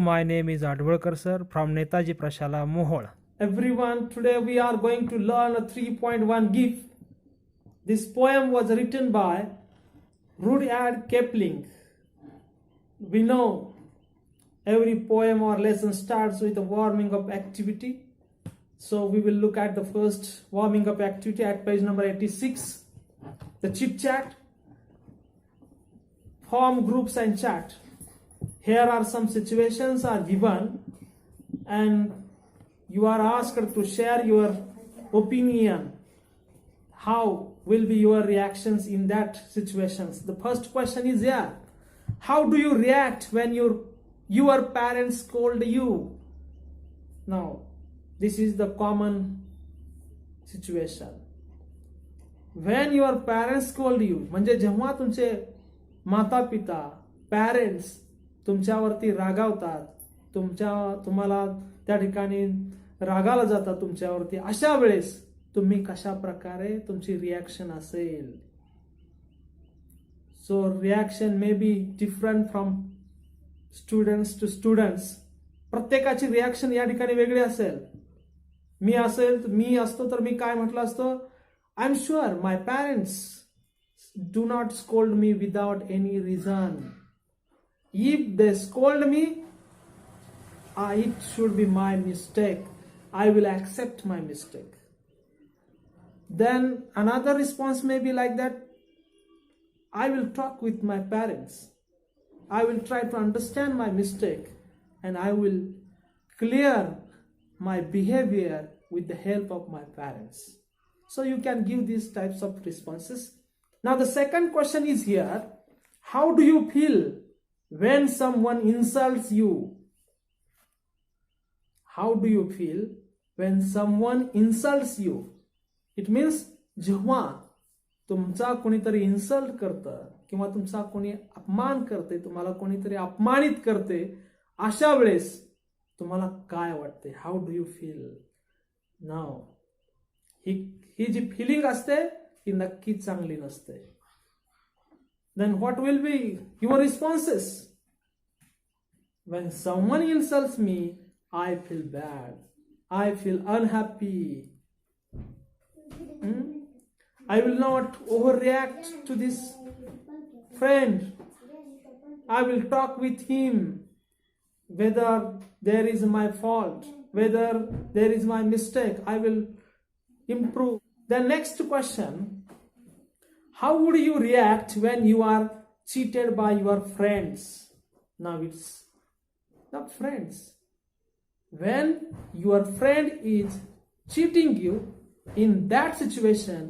my name is Advalkar sir from Netaji Prashala, Mohol. Everyone, today we are going to learn a 3.1 GIF. This poem was written by Rudyard Kipling. We know every poem or lesson starts with a warming up activity. So we will look at the first warming up activity at page number 86. The chit chat. Form groups and chat. Here are some situations are given and you are asked to share your opinion. How will be your reactions in that situations? The first question is here. How do you react when your parents scold you? Now, this is the common situation. When your parents scold you, म्हणजे जेव्हा तुमचे माता पिता parents तुमच्यावरती रागावतात, तुम्हाला त्या ठिकाणी रागाला जातात तुमच्यावरती, अशा वेळेस तुम्ही कशा प्रकारे तुमची रिॲक्शन असेल? So reaction may be different from students to students. प्रत्येकाची रिॲक्शन या ठिकाणी वेगळी असेल. मी असतो तर मी काय म्हटलं असतं? I am sure my parents do not scold me without any reason. If they scold me, it should be my mistake. I will accept my mistake. Then another response may be like that. I will talk with my parents. I will try to understand my mistake and I will clear my behavior with the help of my parents. So you can give these types of responses. Now the second question is here. How do you feel when someone insults you? How do you feel when someone insults you? It means जेव्हा तुमचा कोणीतरी insult करतं किंवा तुमचा कोणी अपमान करते, तुम्हाला कोणीतरी अपमानित करते, अशा वेळेस तुम्हाला काय वाटते? How do you feel? Now ही जी फिलिंग असते ही नक्की चांगली नसते. Then what will be your responses? When someone insults me, I feel bad. I feel unhappy. I will not overreact to this friend. I will talk with him whether there is my fault, whether there is my mistake. I will improve. The next question, how would you react when you are cheated by your friends? Now it's not friends. When your friend is cheating you, in that situation,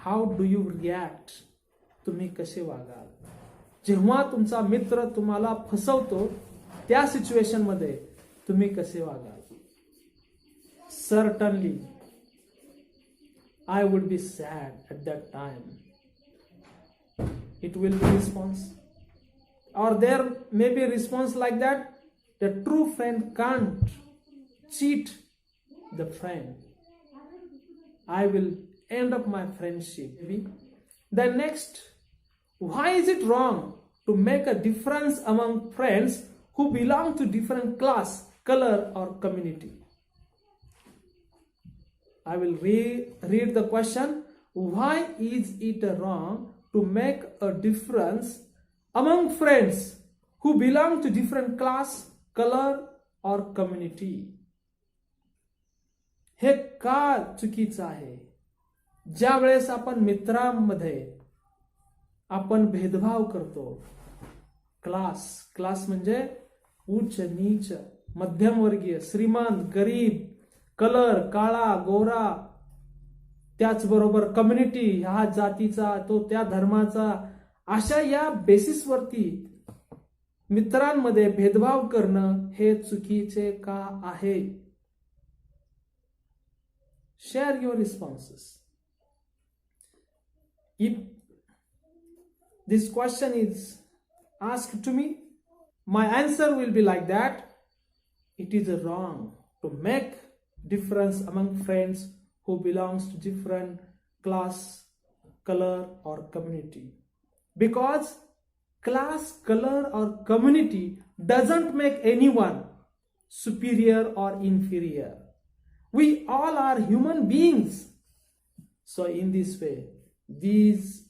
how do you react? तुम्ही कसे वागाल? जेव्हा तुमचा मित्र तुम्हाला फसवतो त्या situation मध्ये तुम्ही कसे वागाल? Certainly I would be sad at that time. It will be response. Or there may be a response like that. The true friend can't cheat the friend. I will end up my friendship. The next, why is it wrong to make a difference among friends who belong to different class, color or community? I will read the question. Why is it wrong to make a difference among friends who belong to different class, color or community? हे का चुकीचं आहे? ज्या वेळेस आपण मित्रांमध्ये आपण भेदभाव करतो, क्लास म्हणजे उच्च नीच, मध्यमवर्गीय, श्रीमंत, गरीब, कलर, काळा, गोरा, त्याचबरोबर कम्युनिटी, ह्या जातीचा, तो त्या धर्माचा, अशा या बेसिसवरती मित्रांमध्ये भेदभाव करणं हे चुकीचे का आहे? Share your responses. If this question is asked to me, my answer will be like that. It is wrong to make difference among friends who belongs to different class, color or community. Because class, color or community doesn't make anyone superior or inferior. We all are human beings. So in this way, these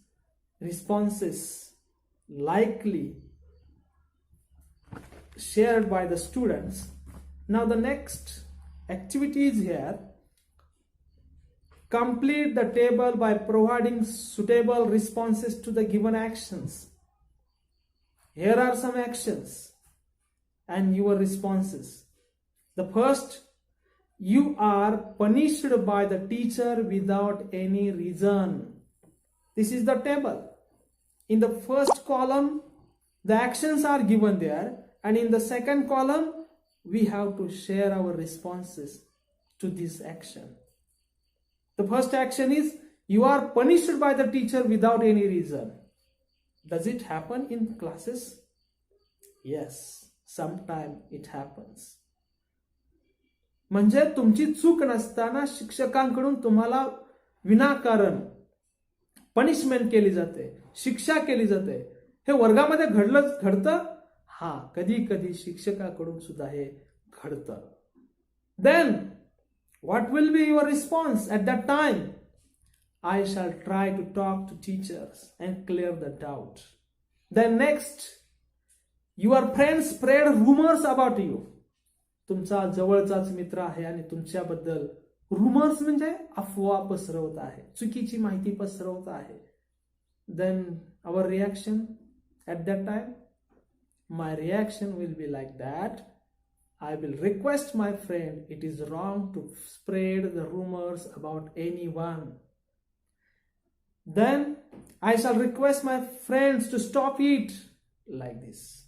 responses likely shared by the students. Now the next activity is here. Complete the table by providing suitable responses to the given actions. Here are some actions and your responses. The first, you are punished by the teacher without any reason. This is the table. In the first column, the actions are given there, and in the second column, we have to share our responses to this action. The first action is, you are punished by the teacher without any reason. Does it happen in classes? Yes, sometimes it happens. म्हणजे तुमची चूक नसताना शिक्षकांकडून तुम्हाला विनाकारण punishment केली जाते, शिक्षा केली जाते. हे वर्गामध्ये घडतं? हा, कधी कधी शिक्षकाकडून सुद्धा हे घडतं. Then what will be your response at that time? I shall try to talk to teachers and clear the doubt. Then next, your friends spread rumors about you. तुमचा जवळचाच मित्र आहे आणि तुमच्याबद्दल rumors म्हणजे अफवा पसरवत आहे, चुकीची माहिती पसरवत आहे. Then our reaction at that time? My reaction will be like that. I will request my friend, it is wrong to spread the rumors about anyone. Then I shall request my friends to stop it, like this.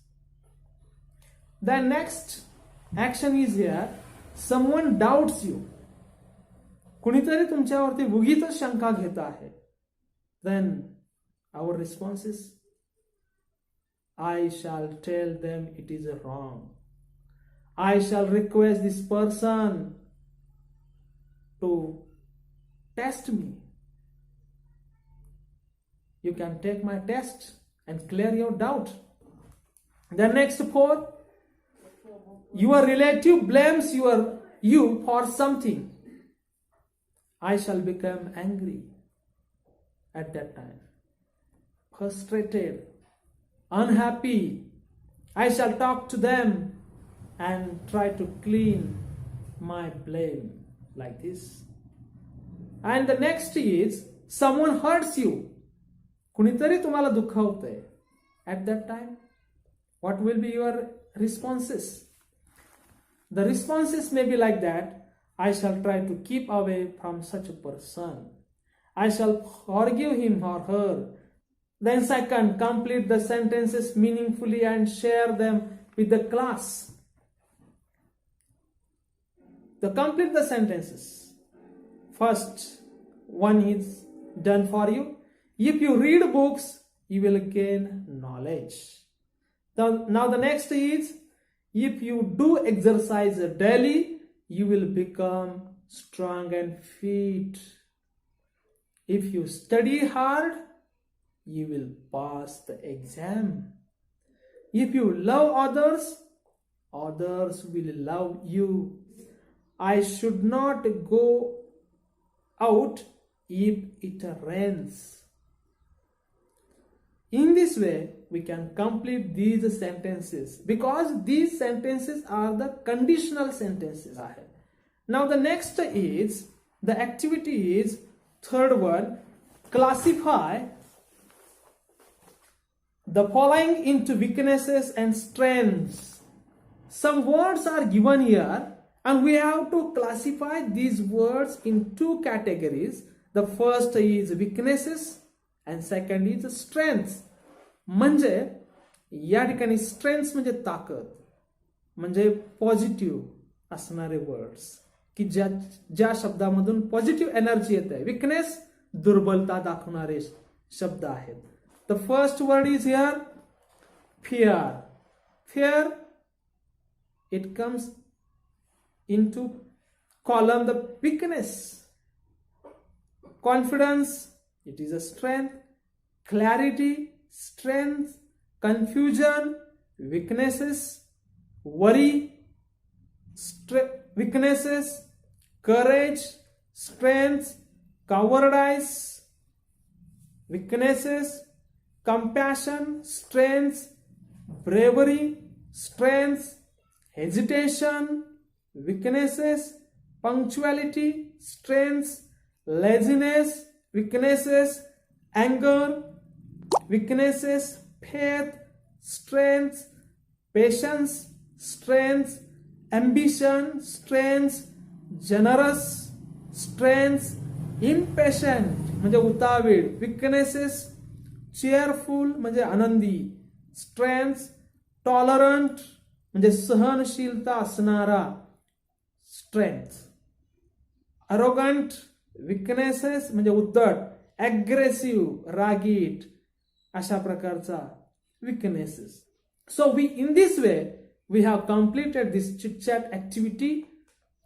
Then next action is here. Someone doubts you. कुणीतरी तुमच्यावरती उगीचच शंका घेत आहे. Then our response is, I shall tell them it is wrong. I shall request this person to test me. You can take my test and clear your doubt. The next 4, your relative blames you for something. I shall become angry at that time, frustrated, unhappy. I shall talk to them and try to clean my blame, like this. And the next is, someone hurts you. कुणीतरी तुम्हाला दुखावतंय. At that time, what will be your responses? The responses may be like that. I shall try to keep away from such a person. I shall forgive him or her. Then second, complete the sentences meaningfully and share them with the class. To complete the sentences, first one is done for you. If you read books, you will gain knowledge. Now the next is, if you do exercise daily, you will become strong and fit. If you study hard, you will pass the exam. If you love others, others will love you. I should not go out if it rains. In this way, we can complete these sentences, because these sentences are the conditional sentences. Now the next is, the activity is, third one, classify the following into weaknesses and strengths. Some words are given here and we have to classify these words in 2 categories. The first is weaknesses and second is strengths. म्हणजे या ठिकाणी strengths म्हणजे ताकद, म्हणजे positive असणारे words, की ज्या शब्दामधून positive energy येते. विकनेस दुर्बलता दाखवणारे शब्द आहेत. The first word is here fear. Fear it comes into column the weakness. Confidence, it is a strength. Clarity, strength. Confusion, weaknesses. Worry, weaknesses, courage, strength, cowardice, weaknesses, compassion, strength, bravery, strength, hesitation, weaknesses, punctuality, strengths, laziness, weaknesses, anger, weaknesses, faith, strength, patience, strength, ambition, strength, generous, strength, impatient म्हणजे उतावीळ, weaknesses, cheerful म्हणजे Anandi, strength, tolerant म्हणजे सहनशीलता असणारा, strength, arrogant, weaknesses म्हणजे उद्धट, aggressive रागीट अशा प्रकारचा weaknesses. So in this way we have completed this chit chat activity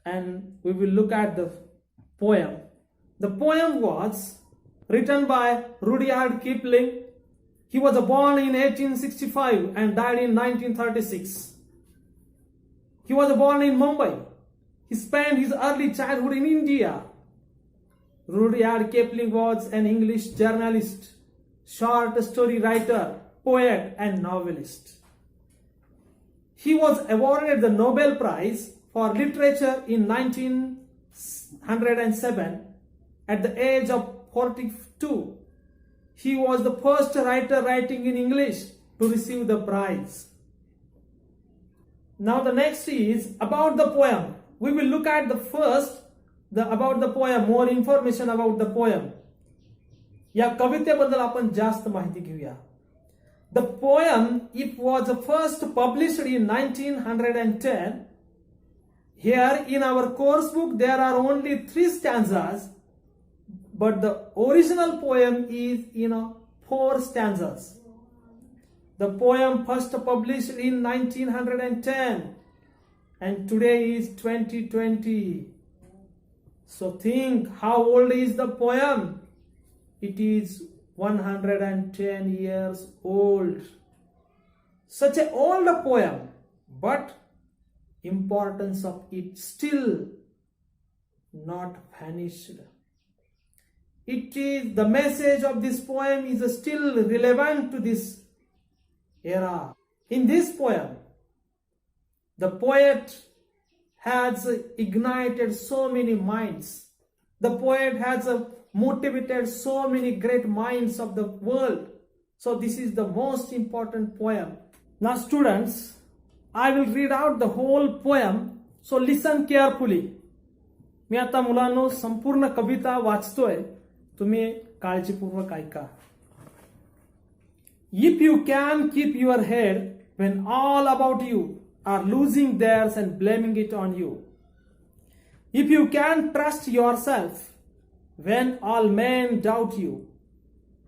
and we will look at the poem. The poem was written by Rudyard Kipling. He was born in 1865 and died in 1936. He was born in Mumbai. He spent his early childhood in India. Rudyard Kipling was an English journalist, short story writer, poet, and novelist. He was awarded the Nobel Prize for Literature in 1907 at the age of 42. He was the first writer writing in English to receive the prize. Now the next is about the poem. We will look at the first, about the poem, more information about the poem. या कवितेबद्दल आपण जास्त माहिती घेऊया. The poem, it was first published in 1910. Here in our course book there are only 3 stanzas, but the original poem is in 4 stanzas. The poem first published in 1910 and today is 2020. So think, how old is the poem? It is 110 years old. Such an old poem, but importance of it still not vanished. It is, the message of this poem is still relevant to this era. In this poem, the poet has ignited so many minds. The poet has motivated so many great minds of the world. So this is the most important poem. Now students, I will read out the whole poem. So listen carefully. मी आता मुलांनो संपूर्ण कविता वाचतोय. तुम्ही काळजीपूर्वक ऐका. If you can keep your head when all about you are losing theirs and blaming it on you. If you can trust yourself when all men doubt you,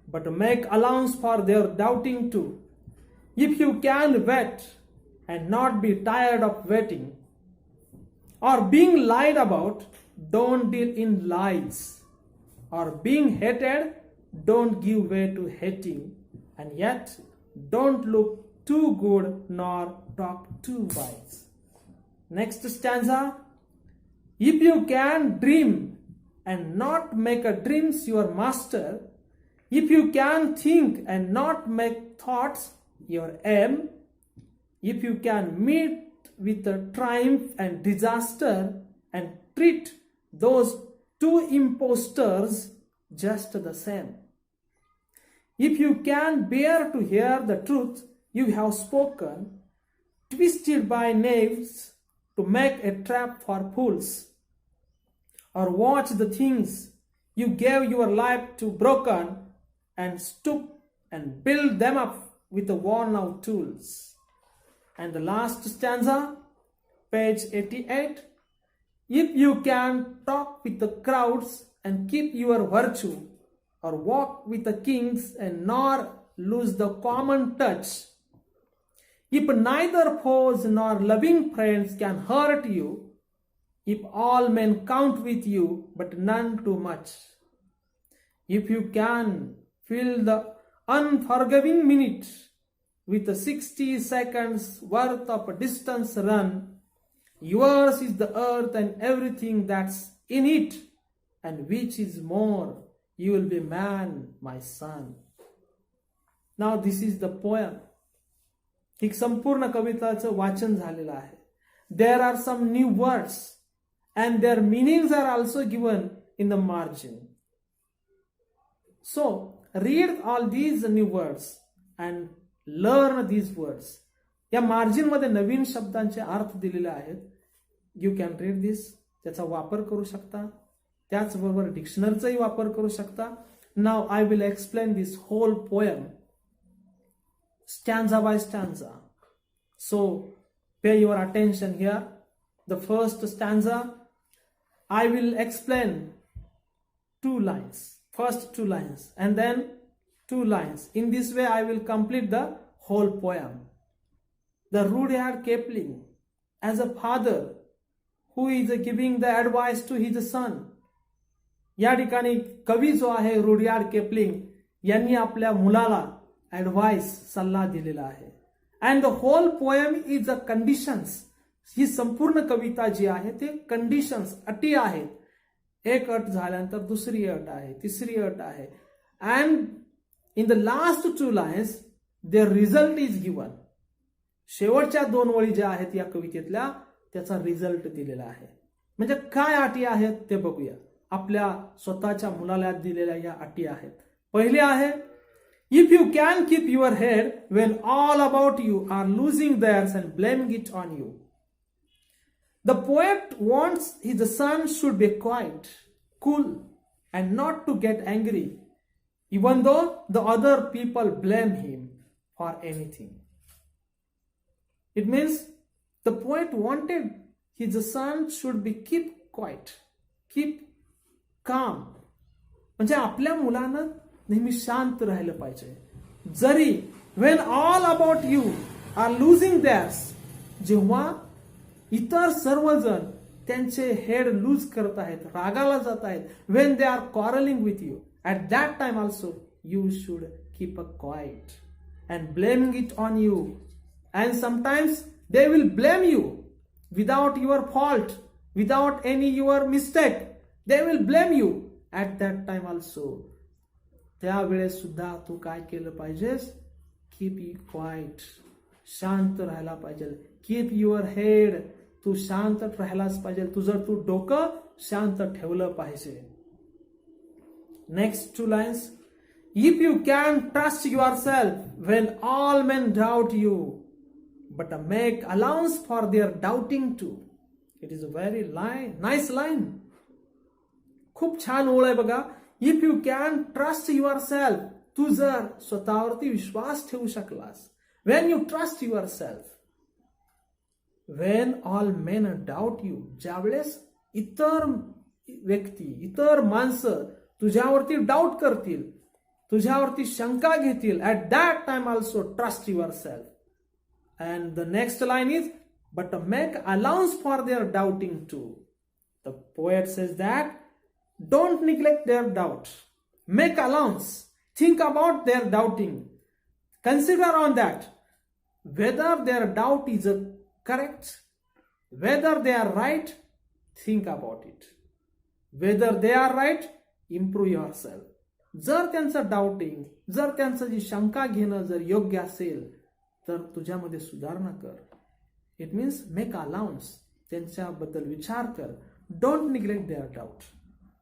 but make allowance for their doubting too. If you can wait and not be tired of waiting, or being lied about, don't deal in lies, or being hated, don't give way to hating, and yet don't look too good nor talk too wise. Next stanza. If you can dream and not make a dreams your master, if you can think and not make thoughts your aim, if you can meet with a triumph and disaster and treat those 2 impostors just the same, if you can bear to hear the truth you have spoken, twisted by knaves to make a trap for fools, or watch the things you gave your life to broken and stoop and build them up with the worn out tools. And the last stanza, page 88. If you can talk with the crowds and keep your virtue, or walk with the kings and nor lose the common touch, if neither foes nor loving friends can hurt you, if all men count with you but none too much, if you can fill the unforgiving minute with 60 seconds worth of distance run, Yours is the earth and everything that's in it, and which is more, you will be man, my son. Now this is the poem. ही संपूर्ण कविताचं वाचन झालेलं आहे. There are some new words and their meanings are also given in the margin. So read all these new words and learn these words. या margin मध्ये नवीन शब्दांचे अर्थ दिलेले आहेत. You can read this. त्याचा वापर करू शकता. त्याचबरोबर डिक्शनरीचाही वापर करू शकता. Now I will explain this whole poem stanza by stanza. So pay your attention here. The first stanza, I will explain 2 lines. First 2 lines and then 2 lines. In this way I will complete the whole poem. The Rudyard Kipling, as a father who is giving the advice to his son. या ठिकाणी कवी जो आहे Rudyard केपलिंग यांनी आपल्या मुलाला advice सल्ला दिलेला आहे. And the whole poem is a conditions. ही संपूर्ण कविता जी आहे ते कंडिशन्स, अटी आहेत. एक अट झाल्यानंतर दुसरी अट आहे, तिसरी अट आहे. And in the last 2 lines the result is given. शेवटच्या 2 वळी ज्या आहेत या कवितेतल्या त्याचा रिझल्ट दिलेला आहे. म्हणजे काय अटी आहेत ते बघूया. आपल्या स्वतःच्या मुलाला दिलेल्या या अटी आहेत. पहिली आहे, if you can keep your head when all about you are losing theirs and blaming it on you. The poet wants his son should be quiet, cool, and not to get angry, even though the other people blame him for anything. It means the poet wanted his son should be keep quiet, keep calm. म्हणजे आपल्या मुलानं नेहमी शांत राहिलं पाहिजे. जरी when all about you are losing theirs, जेव्हा इतर सर्वजण त्यांचे हेड लूज करत आहेत, रागाला जात आहेत, when they are quarrelling with you, at that time also you should keep a quiet and blaming it on you. And sometimes they will blame you without your fault, without any your mistake. They will blame you at that time also. त्यावेळेस सुद्धा तू काय केलं पाहिजेस? Keep you quite, शांत राहायला पाहिजे. Keep your head, तू शांत राहायलाच पाहिजे. तुझं तू डोकं शांत ठेवलं पाहिजे. Next 2 lines, if you can trust yourself when all men doubt you but make allowance for their doubting too. It is a very nice line. खूप छान ओळ आहे बघा. If you can trust yourself, तू जर स्वतःवरती विश्वास ठेवू शकलास. When you trust yourself, when all men doubt you, ज्यावेळेस इतर व्यक्ती, इतर माणसं तुझ्यावरती डाऊट करतील, तुझ्यावरती शंका घेतील, at that time also trust yourself. And the next line is but make allowance for their doubting too. The poet says that don't neglect their doubt. Make allowance. Think about their doubting. Consider on that. Whether their doubt is correct, whether they are right, think about it. Whether they are right, improve yourself. जर त्यांचं doubting, जर त्यांचं जी शंका घेणं जर योग्य असेल तर तुझ्यामध्ये सुधारणा कर. It means make allowance. त्यांच्याबद्दल विचार कर. Don't neglect their doubt.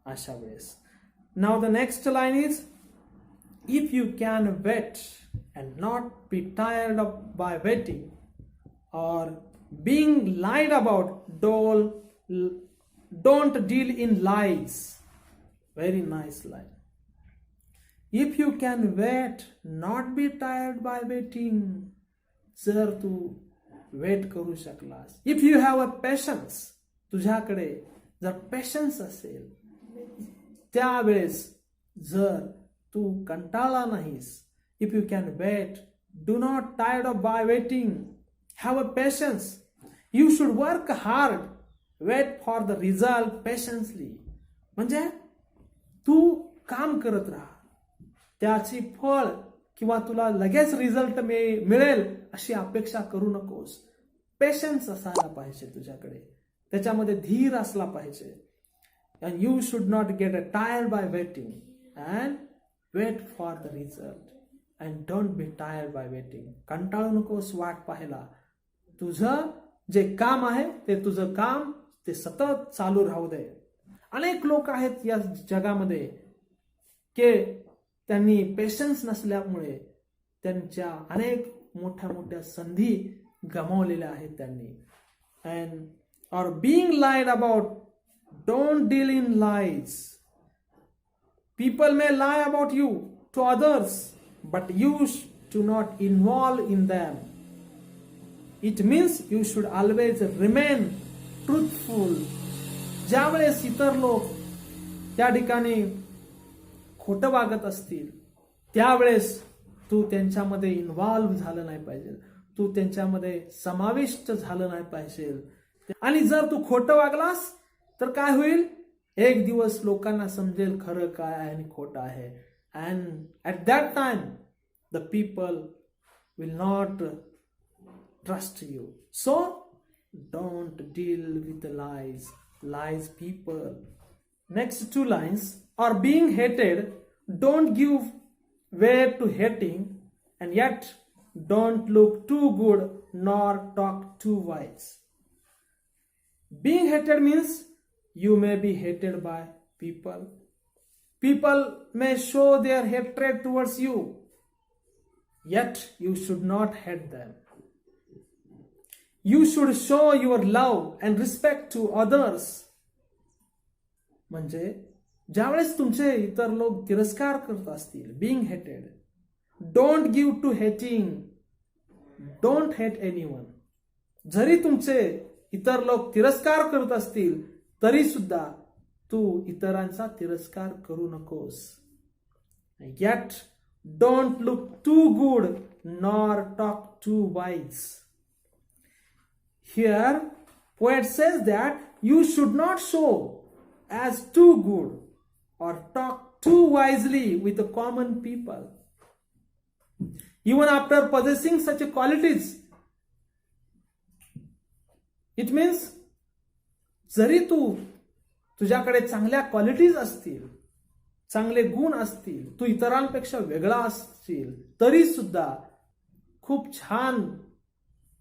अशा वेळेस. Now the next line is, if you can wait and not be tired by waiting or being lied about, don't deal in lies. Very nice line. If you can wait, not be tired by waiting. जर तू wait करू शकलास, if you have a patience, तुझ्याकडे जर patience असेल, त्यावेळेस जर तू कंटाळला नाहीस, if you can wait, do not tired of by waiting, have a patience, you should work hard, wait for the result patiently. म्हणजे तू काम करत राहा, त्याची फळ किंवा तुला लगेच रिझल्ट मिळेल अशी अपेक्षा करू नकोस. पेशन्स असायला पाहिजे तुझ्याकडे, त्याच्यामध्ये धीर असला पाहिजे. And you should not get tired by waiting and wait for the result and don't be tired by waiting. कंटाळू नकोस वाट पाहायला. तुझं जे काम आहे ते तुझं काम ते सतत चालू राहू दे. अनेक लोक आहेत या जगामध्ये की त्यांनी पेशन्स नसल्यामुळे त्यांच्या अनेक मोठ्या मोठ्या संधी गमावलेल्या आहेत त्यांनी. And or being lied about, don't deal in lies. People may lie about you to others, but you do not involve in them. It means you should always remain truthful. ज्यावेळेस इतर लोक त्या ठिकाणी खोटं वागत असतील त्यावेळेस तू त्यांच्यामध्ये इन्व्हॉल्व्ह झालं नाही पाहिजे, तू त्यांच्यामध्ये समाविष्ट झालं नाही पाहिजे. आणि जर तू खोटं वागलास तर काय होईल, एक दिवस लोकांना समजेल खरं काय आहे आणि खोटं आहे. And at that time the people will not trust you. So don't deal with lies people. Next two lines are being hated. Don't give way to hating, and yet don't look too good nor talk too wise. Being hated means you may be hated by people. People may show their hatred towards you, yet you should not hate them. You should show your love and respect to others. म्हणजे ज्यावेळेस तुमचे इतर लोक तिरस्कार करत असतील, being hated, don't give to hating, don't hate anyone. जरी तुमचे इतर लोक तिरस्कार करत असतील तरी सुद्धा तू इतरांचा तिरस्कार करू नकोस. Yet don't look too good nor talk too wise. Here, poet says that you should not show as too good or talk too wisely with the common people. Even after possessing such qualities, it means जरी तुझ्याकडे चांगल्या qualities असतील, चांगले गुण असतील, तू इतरांपेक्षा वेगळा असशील तरी सुद्धा खूप छान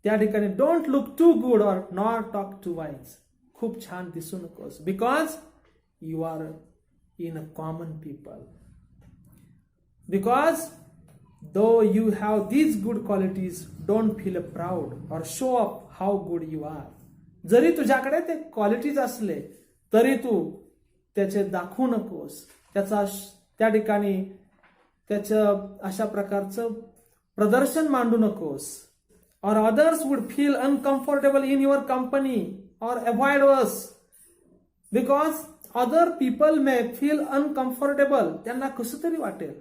त्या ठिकाणी don't look too good or not talk too wise, खूप छान दिसू नकोस, because you are in a common people. Because though you have these good qualities, don't feel a proud or show up how good you are. जरी तुझ्याकडे ते qualities असले तरी तू त्याचे दाखवू नकोस, त्या ठिकाणी त्याचं अशा प्रकारचं प्रदर्शन मांडू नकोस. Or others would feel uncomfortable in your company or avoid us. Because other people may feel uncomfortable. त्यांना कसं तरी वाटेल,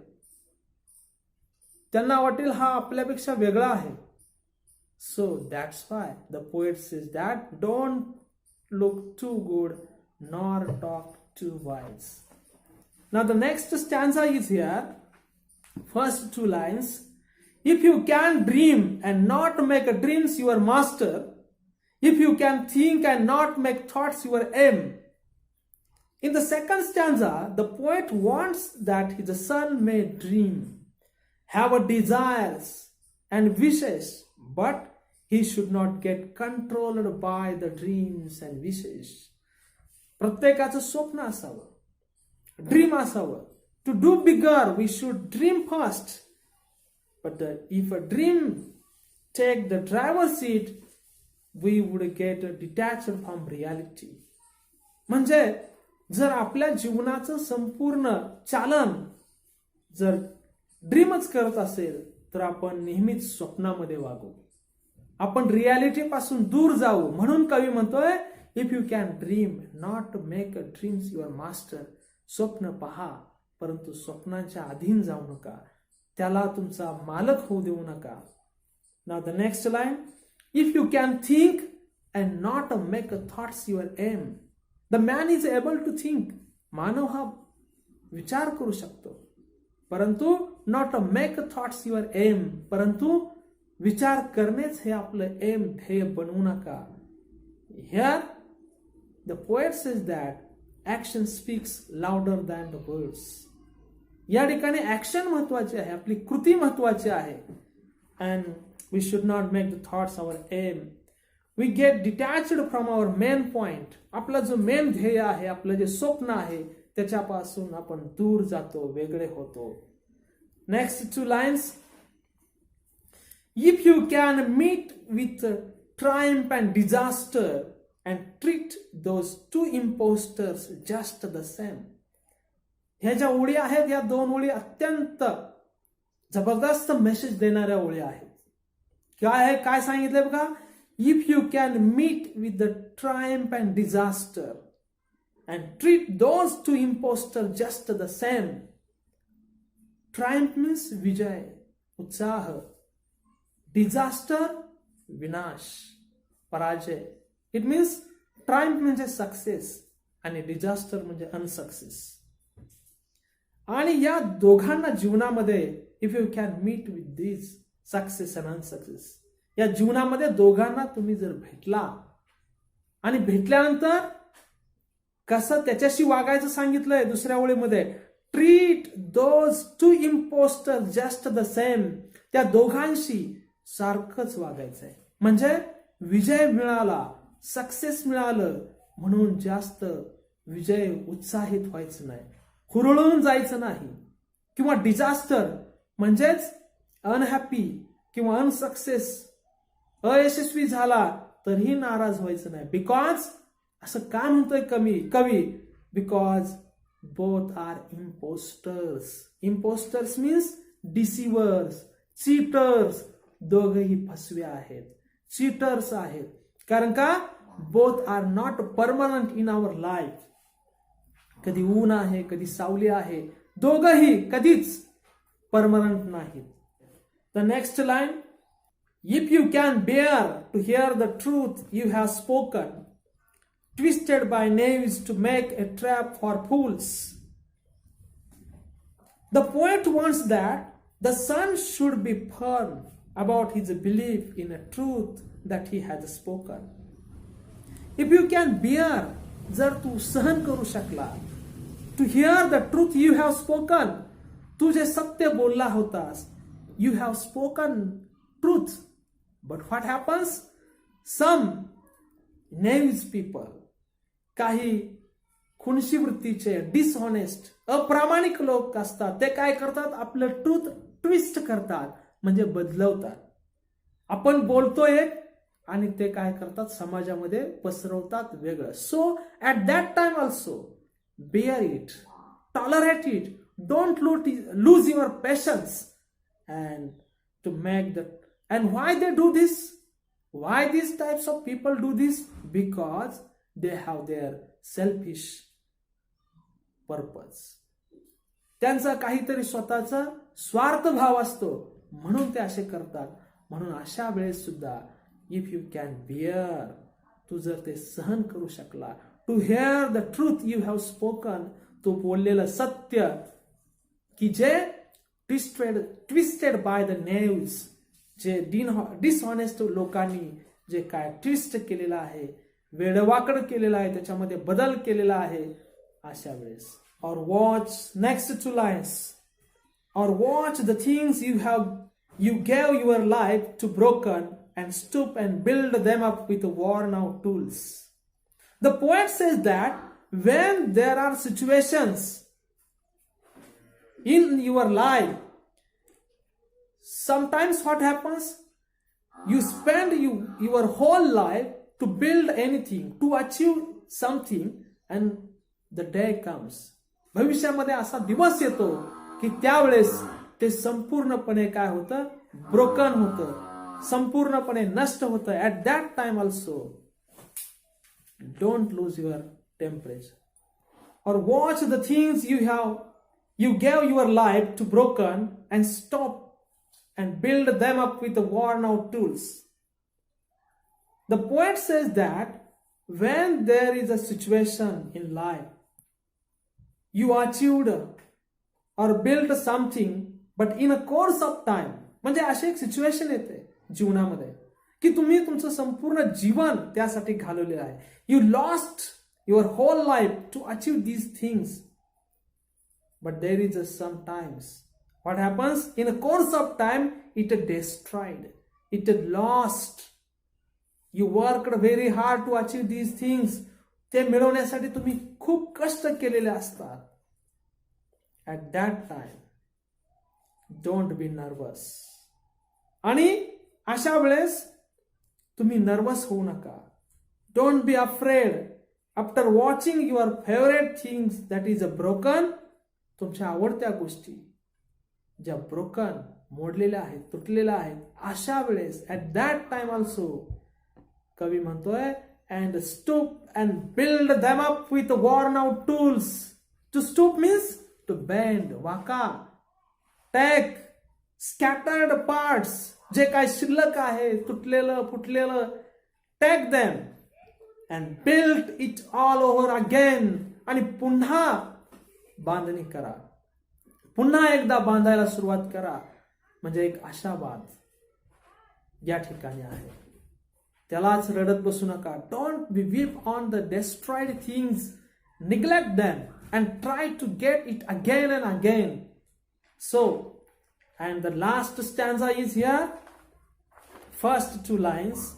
त्यांना वाटेल हा आपल्यापेक्षा वेगळा आहे. So that's why the poet says that don't look too good nor talk too wise. Now the next stanza is here. First two lines. If you can dream and not make dreams your master, if you can think and not make thoughts your aim. In the second stanza, the poet wants that his son may dream, have desires and wishes, but he should not get controlled by the dreams and wishes. प्रत्येकाचं स्वप्न असावं, dream असावं. To do bigger, we should dream first. But if a dream take the driver's seat, we would get detached from reality. म्हणजे जर आपल्या जीवनाचं संपूर्ण चालन जर ड्रीमच करत असेल तर आपण नेहमीच स्वप्नामध्ये वागू, आपण रियालिटी पासून दूर जाऊ. म्हणून कवी म्हणतोय if you can dream not make dreams your master. स्वप्न पहा परंतु स्वप्नांच्या अधीन जाऊ नका, त्याला तुमचा मालक होऊ देऊ नका. Now the next line. If you can think and not make thoughts your aim. The man is able to think. मानव हा विचार करू शकतो परंतु not make thoughts your aim, परंतु विचार करणेच हे आपलं एम, ध्येय बनवू नका. Here the poet says that action speaks louder than the words. या ठिकाणी ऍक्शन महत्वाची आहे, आपली कृती महत्वाची आहे. And we should not make the thoughts our aim. We get detached from our main point. आपला जो मेन ध्येय आहे, आपलं जे स्वप्न आहे, त्याच्यापासून आपण दूर जातो, वेगळे होतो. Next 2 lines. If you can meet with triumph and disaster and treat those 2 impostors just the same. ह्या ज्या ओळी आहेत, या 2 ओळी अत्यंत जबरदस्त मेसेज देणाऱ्या ओळी आहेत. काय आहे, काय सांगितलंय बघा. If you can meet with the triumph and disaster and treat those 2 impostor just the same. Triumph means विजय, उत्साह. डिझास्टर विनाश, पराजय. इट मीन्स ट्रायम्फ म्हणजे सक्सेस आणि डिझास्टर म्हणजे अनसक्सेस. आणि या दोघांना जीवनामध्ये if you can meet with this success and unsuccess, या जीवनामध्ये दोघांना तुम्ही जर भेटला आणि भेटल्यानंतर कसं त्याच्याशी वागायचं सांगितलंय दुसऱ्या ओळीमध्ये. Treat those 2 impostor just the same. त्या दोघांशी सारखंच वागायचंय. म्हणजे विजय मिळाला, सक्सेस मिळालं म्हणून जास्त विजय उत्साहित व्हायचं नाही, हुरळून जायचं नाही. किंवा डिझास्टर म्हणजेच अनहॅपी किंवा अनसक्सेस, अयशस्वी झाला तरीही नाराज व्हायचं नाही. बिकॉज असं काय म्हणतोय कवी, because both are impostors. Impostors means deceivers, cheaters. दोघही फसवे आहेत, चीटर्स आहेत. कारण का both are not permanent in our life. कधी ऊन आहे, कधी सावली आहे, दोघही कधीच परमनंट नाहीत. The next line. If you can bear to hear the truth you have spoken, twisted by knaves to make a trap for fools. The poet wants that the son should be firm about his belief in a truth that he has spoken. If you can bear, जर तू सहन करू शकला, to hear the truth you have spoken, तू जे सत्य बोलला होतास, you have spoken truth. But what happens? Some knaves people, काही खुनशी वृत्तीचे, डिसऑनेस्ट, अप्रामाणिक लोक असतात. ते काय करतात, आपलं ट्रूथ ट्विस्ट करतात, म्हणजे बदलवतात. आपण बोलतोय आणि ते काय करतात, समाजामध्ये पसरवतात वेगळं. So at that time also bear it, tolerate it, don't lose your patience and to make the. And why they do this, why this types of people do this? Because they have their selfish purpose. त्यांचा काहीतरी स्वतःचा स्वार्थ भाव असतो, म्हणून ते असे करतात. म्हणून अशा वेळेस सुद्धा इफ यू कॅन बिअर, तू जर ते सहन करू शकला, to hear the truth you have spoken, तू बोललेलं सत्य की जे ट्विस्टेड बाय द नेव्स, जे डिसऑनेस्ट लोकांनी जे काय ट्विस्ट केलेलं आहे, वेडवाकड केलेला आहे, त्याच्यामध्ये बदल केलेला आहे, अशा वेळेस. और वॉच नेक्स्ट 2 lines. और watch the things you gave your life to broken and stoop and build them up with worn out tools. The poet says that when there are situations in your life, sometimes what happens, you spend your whole life to build anything, to achieve something, and the day comes. भविष्यामध्ये असा दिवस येतो की त्यावेळेस ते संपूर्णपणे काय होतं, ब्रोकन होतं, संपूर्णपणे नष्ट होतं. At that time also don't lose your temperature. Or watch the things you gave your life to broken and stop and build them up with the worn out tools. The poet says that when there is a situation in life, you achieved or built something, but in a course of time, म्हणजे अशी एक situation येते जीवनामध्ये, की तुम्ही तुमचं संपूर्ण जीवन त्यासाठी घालवलेलं आहे. You lost your whole life to achieve these things. But there is sometimes what happens in a course of time, it destroyed, it lost. You worked very hard to achieve these things. ते मिळवण्यासाठी तुम्ही खूप कष्ट केलेले असतात. At that time, don't be nervous. आणि अशा वेळेस तुम्ही नर्वस होऊ नका. Don't be afraid. After watching your favorite things that is broken, तुमच्या आवडत्या गोष्टी ज्या ब्रोकन, मोडलेल्या आहेत, तुटलेल्या आहेत, अशा वेळेस ॲट दॅट टाइम ऑल्सो कवी म्हणतोय and stoop and build them up with worn out tools. To stoop means to bend, वाका, टेक स्कॅटर्ड पार्ट्स, जे काय शिल्लक आहे, तुटलेलं फुटलेलं, take them and build it all over again. आणि पुन्हा बांधणी करा, पुन्हा एकदा बांधायला सुरुवात करा. म्हणजे एक आशावाद या ठिकाणी आहे. त्यालाच रडत बसू नका. Don't be weep on the destroyed things, neglect them and try to get it again and again. So and the last stanza is here, first 2 lines.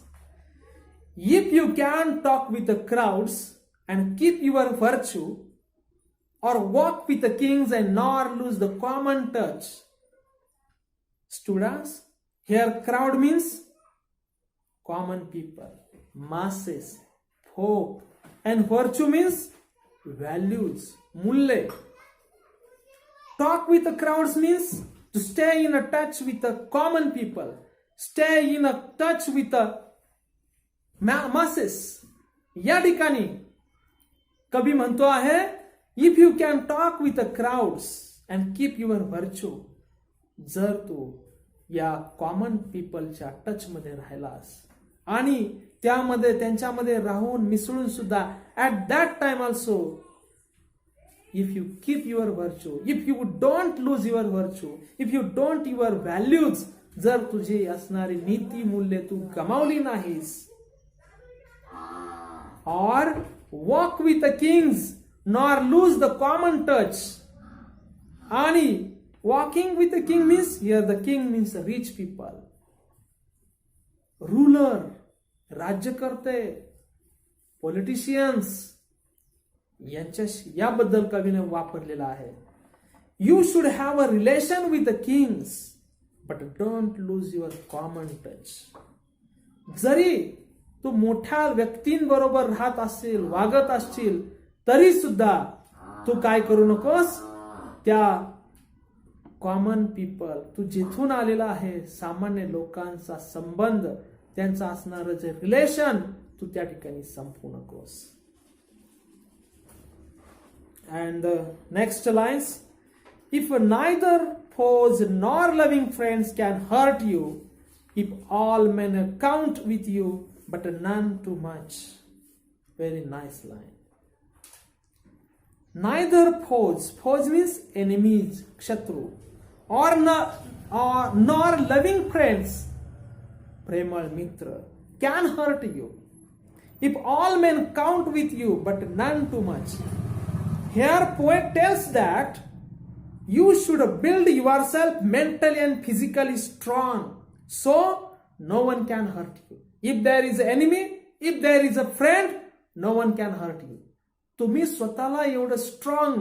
If you can talk with the crowds and keep your virtue, or walk with the kings and nor lose the common touch. Students, here crowd means common people, masses, folk, and virtue means values, मूल्य. Talk with the crowds means to stay in a touch with the common people, stay in a touch with the masses. या ठिकाणी कवी म्हणतो आहे, if you can talk with the crowds and keep your virtue, जर तू या common पीपलच्या touch मध्ये राहिलास आणि त्यामध्ये त्यांच्यामध्ये राहून मिसळून सुद्धा at that time also, if you keep your virtue, if you don't lose your virtue, if you don't your values, जर तुझी असणारी नीती मूल्य तू गमावली नाहीस, or walk with the kings nor lose the common touch. आणि walking with the king means, here the king means rich people, ruler, राज्यकर्ते, politicians, याबद्दल कवीने वापरलेला आहे. You should have a relation with the kings, but don't lose your common touch. जरी तू मोठ्या व्यक्तींबरोबर राहत असशील, वागत असशील, तरी सुद्धा तू काय करू नकोस, त्या कॉमन पीपल, तू जिथून आलेला आहे, सामान्य लोकांचा संबंध, त्यांचा असणारं जे रिलेशन, तू त्या ठिकाणी संपवू नकोस. And next lines, if neither foes nor loving friends can hurt you, if all men count with you, but none too much. Very nice line. Neither foes means enemies, kshatru, or nor loving friends, premal mitra, can hurt you, if all men count with you, but none too much. Here poet tells that you should build yourself mentally and physically strong, so no one can hurt you. If there is an enemy, if there is a friend, no one can hurt you. तुम्ही स्वतःला एवढं strong,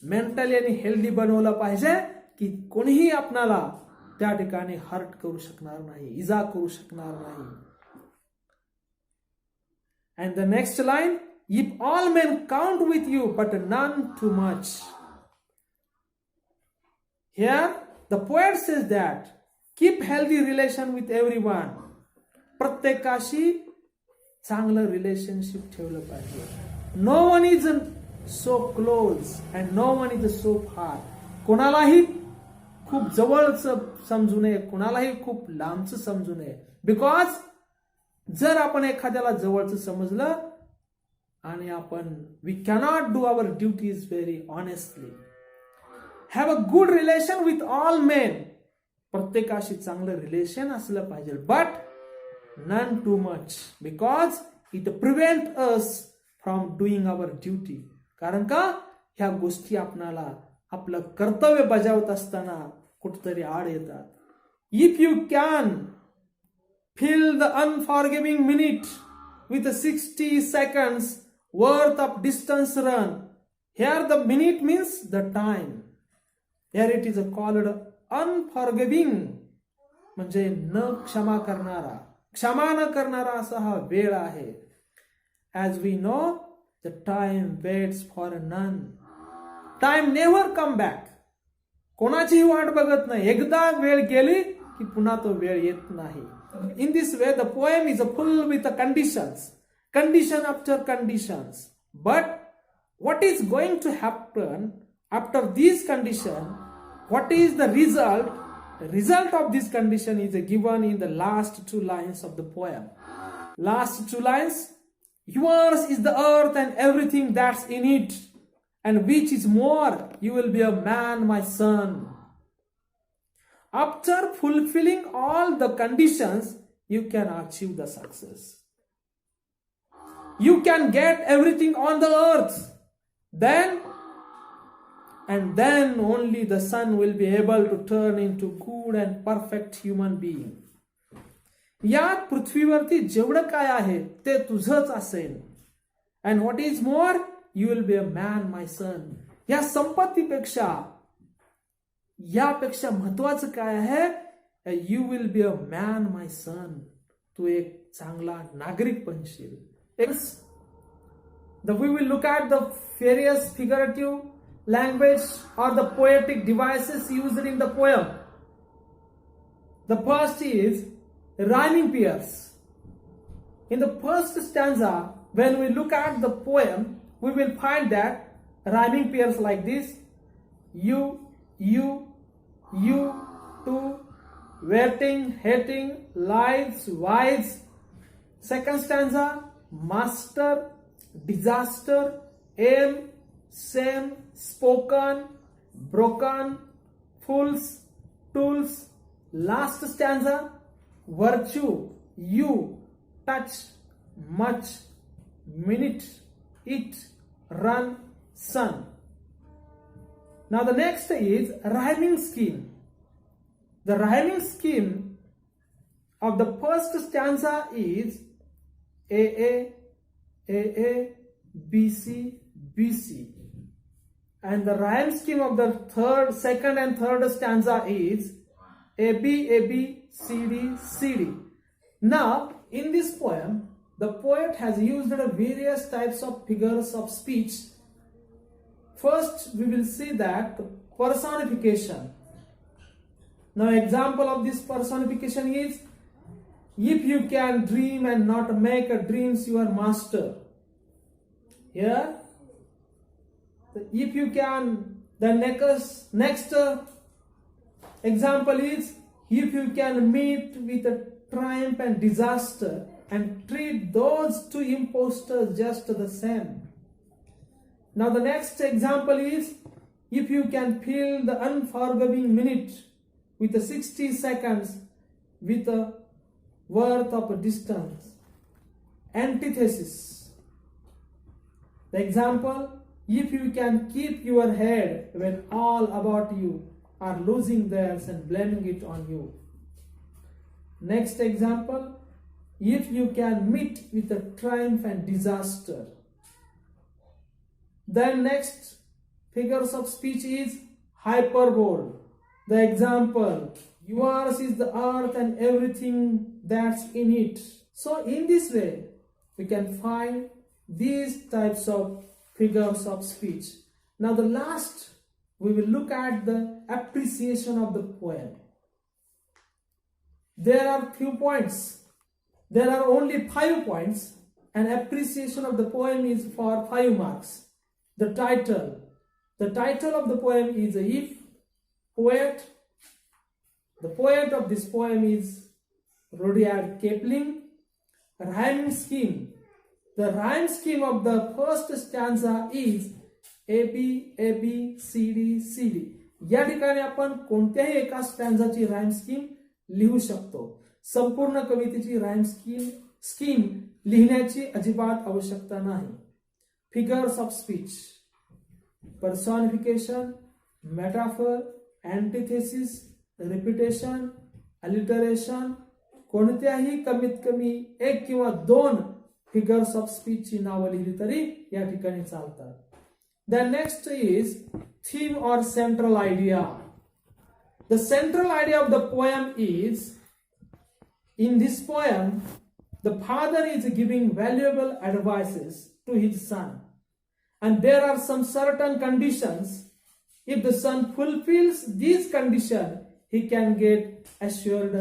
mentally आणि healthy बनवलं पाहिजे की कोणीही आपणाला त्या ठिकाणी हर्ट करू शकणार नाही, इजा करू शकणार नाही. And the next line, if all men count with you, but none too much. Here the poet says that keep healthy relation with everyone. प्रत्येकाशी चांगलं रिलेशनशिप ठेवलं पाहिजे. No one is so close and no one is so far. कोणालाही खूप जवळचं समजू नये, कोणालाही खूप लांबचं समजू नये. बिकॉज जर आपण एखाद्याला जवळचं समजलं आणि आपण we cannot do our duties very honestly. Have a good relation with all men प्रत्येकाशी चांगलं रिलेशन असलं पाहिजे, but none too much, because it prevent us from doing our duty. कारण का ह्या गोष्टी आपणाला आपलं कर्तव्य बजावत असताना कुठतरी आड येतात. If you can fill the unforgiving minute with a 60 seconds worth of distance run. Here the minute means the time. Here it is called unforgiving, म्हणजे न क्षमा करणारा, क्षमा न करणारा असा हा वेळ आहे. As we know, the time waits for none. Time never come back. कोणाचीही वाट बघत नाही. एकदा वेळ गेली की पुन्हा तो वेळ येत नाही. In this way, the poem is full with the conditions, condition after conditions. But what is going to happen after these conditions? What is the result? The result of this condition is given in the last two lines of the poem. Last two lines: yours is the earth and everything that's in it, and which is more, you will be a man, my son. After fulfilling all the conditions, you can achieve the success. You can get everything on the earth. Then only the son will be able to turn into good and perfect human being. या पृथ्वीवरती जेवढं काय आहे ते तुझंच असेल. And what is more, you will be a man, my son. या संपत्तीपेक्षा यापेक्षा महत्वाचं काय आहे? You will be a man, my son. तू एक चांगला नागरिक बनशील. We will look at the various figurative language or the poetic devices used in the poem. The first is rhyming pairs. In the first stanza, when we look at the poem, we will find that rhyming pairs like this: you, to, waiting, hating, lies, wise. Second stanza: master, disaster, aim, same, spoken, broken, fools, tools. Last stanza: virtue, you, touch, much, minute, it, run, son. Now the next is rhyming scheme. The rhyming scheme of the first stanza is AA, AA, BC, BC. And the rhyme scheme of the second and third stanza is AB, AB, CD, CD. Now, in this poem, the poet has used various types of figures of speech. First, we will see that personification. Now, example of this personification is: if you can dream and not make dreams your master. Here, if you can, the next example is: if you can meet with a triumph and disaster and treat those two impostors just the same. Now the next example is: if you can fill the unforgiving minute with 60 seconds with a worth of a distance. Antithesis. The example: if you can keep your head when all about you are losing theirs and blaming it on you. Next example: if you can meet with a triumph and disaster. Then next figures of speech is hyperbole. The example: yours is the earth and everything that's in it. So in this way, we can find these types of figures of speech. Now the last, we will look at the appreciation of the poem. There are few points. There are only 5 points, and appreciation of the poem is for 5 marks. The title of the poem is If Poet. The poet of this poem is Rudyard Kipling. Rhyming scheme. The rhyme scheme of the first stanza is AB, AB, CD, CD. या ठिकाणी आपण कोणत्याही एका स्टॅन्झाची rhyme scheme लिहू शकतो. संपूर्ण कवितेची rhyme scheme लिहिण्याची अजिबात आवश्यकता नाही. Figures of speech, personification, metaphor, antithesis, repetition, alliteration, कोणत्याही कमीत कमी 1 किंवा 2 फिगर्स ऑफ स्पीचची नावं लिहिली तरी या ठिकाणी चालतात. The next is theme or central idea. The central idea of the poem is, in this poem, the father is giving valuable advices to his son, and there are some certain conditions. If the son fulfills these conditions, he can get assured